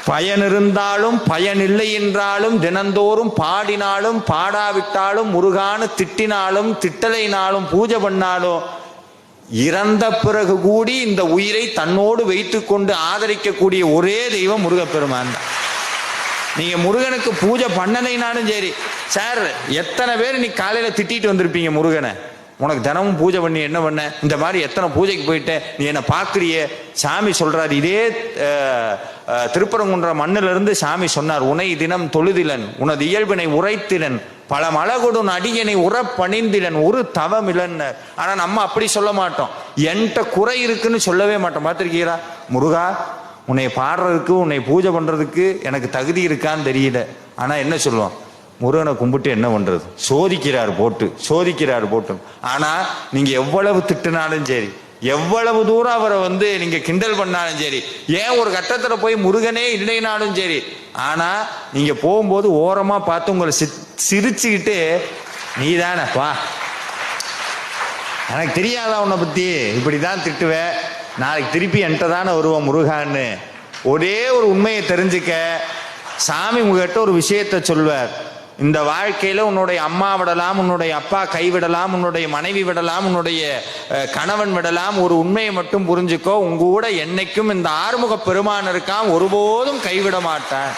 பயன் இருந்தாலும் பயன் இல்லை என்றாலும் தினந்தோறும் பாடினாலும் பாடாவிட்டாலும் முருகான்னு திட்டினாலும் திட்டலைனாலும் பூஜை பண்ணாலும் இறந்த பிறகு கூடி இந்த உயிரை தன்னோடு வைத்துக் கொண்டு ஆதரிக்கக்கூடிய ஒரே தெய்வம் முருகப்பெருமான் தான். நீங்க முருகனுக்கு பூஜை பண்ணலைனாலும் சரி, சார் எத்தனை பேர் நீ காலையில திட்டிட்டு வந்திருப்பீங்க முருகனை, உனக்கு தினமும் பூஜை பண்ணி என்ன பண்ண, இந்த மாதிரி எத்தனை பூஜைக்கு போயிட்ட, நீ என்ன பார்க்குறியே. சாமி சொல்றாரு, இதே திருப்பரங்குன்ற மண்ணிலிருந்து சாமி சொன்னார், உனை தினம் தொழுதிலன் உனது இயல்பினை உரைத்திலன் பல மலகொடும் அடியனை உறப்பணிந்திலன் ஒரு தவமிலன். ஆனா நம்ம அப்படி சொல்ல மாட்டோம், என்கிட்ட குறை இருக்குன்னு சொல்லவே மாட்டோம். பார்த்திருக்கீரா, முருகா உன்னை பாடுறதுக்கு உன்னை பூஜை பண்றதுக்கு எனக்கு தகுதி இருக்கான்னு தெரியல. ஆனா என்ன சொல்லுவோம், முருகனை கும்பிட்டு என்ன பண்றது, சோதிக்கிறார் போட்டு. ஆனா நீங்க எவ்வளவு திட்டுனாலும் சரி, எவ்வளவு தூரம் அவரை நீங்க கிண்டல் பண்ணாலும் சரி, ஏன் ஒரு கட்டத்துல போய் முருகனே இல்லைனாலும் சரி, ஆனா நீங்க போகும்போது ஓரமா பார்த்து உங்களை சிரிச்சுக்கிட்டு, நீ தானேப்பா, எனக்கு தெரியாதா உன்னை பத்தி, இப்படிதான் திட்டுவேன், நாளைக்கு திருப்பி என்கிட்ட தானே வருவோம் முருகான்னு ஒரே ஒரு உண்மையை தெரிஞ்சுக்க சாமி உங்ககிட்ட ஒரு விஷயத்த சொல்வார். இந்த வாழ்க்கையில உன்னுடைய அம்மா விடலாம், உன்னுடைய அப்பா கைவிடலாம், உன்னுடைய மனைவி விடலாம், உன்னுடைய கணவன் விடலாம், ஒரு உண்மையை மட்டும் புரிஞ்சுக்கோ, உங்க கூட என்னைக்கும் இந்த ஆறுமுக பெருமான் இருக்கான், ஒருபோதும் கைவிட மாட்டான்.